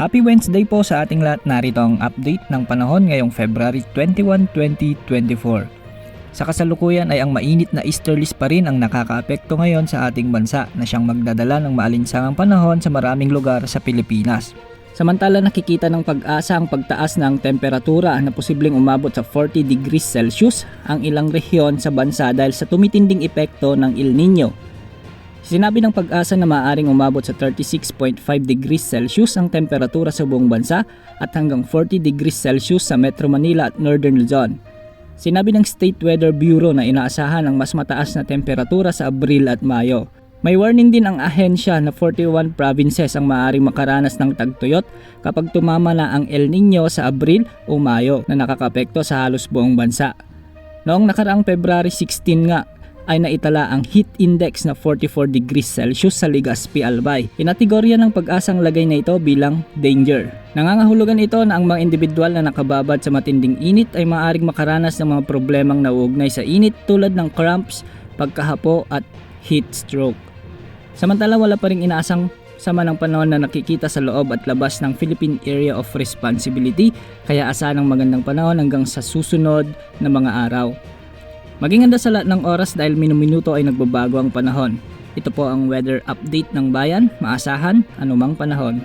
Happy Wednesday po sa ating lahat. Narito ang update ng panahon ngayong February 21, 2024. Sa kasalukuyan ay ang mainit na easterlies pa rin ang nakakaapekto ngayon sa ating bansa na siyang magdadala ng maalinsangang panahon sa maraming lugar sa Pilipinas. Samantala nakikita ng pag-asa ang pagtaas ng temperatura na posibleng umabot sa 40 degrees Celsius ang ilang rehiyon sa bansa dahil sa tumitinding epekto ng El Nino. Sinabi ng pag-asa na maaaring umabot sa 36.5 degrees Celsius ang temperatura sa buong bansa at hanggang 40 degrees Celsius sa Metro Manila at Northern Luzon. Sinabi ng State Weather Bureau na inaasahan ang mas mataas na temperatura sa Abril at Mayo. May warning din ang ahensya na 41 provinces ang maaaring makaranas ng tagtuyot kapag tumama na ang El Nino sa Abril o Mayo na nakakapekto sa halos buong bansa. Noong nakaraang February 16 nga, ay naitala ang heat index na 44 degrees Celsius sa Legazpi, Albay. Kinategorya ng pag-asang lagay na ito bilang danger. Nangangahulugan ito na ang mga individual na nakababad sa matinding init ay maaaring makaranas ng mga problemang nauugnay sa init tulad ng cramps, pagkahapo at heat stroke. Samantala wala pa ring inaasang sama ng panahon na nakikita sa loob at labas ng Philippine Area of Responsibility, kaya asahan ng magandang panahon hanggang sa susunod na mga araw. Maging handa sa lahat ng oras dahil minuminuto ay nagbabago ang panahon. Ito po ang weather update ng bayan, maasahan anumang panahon.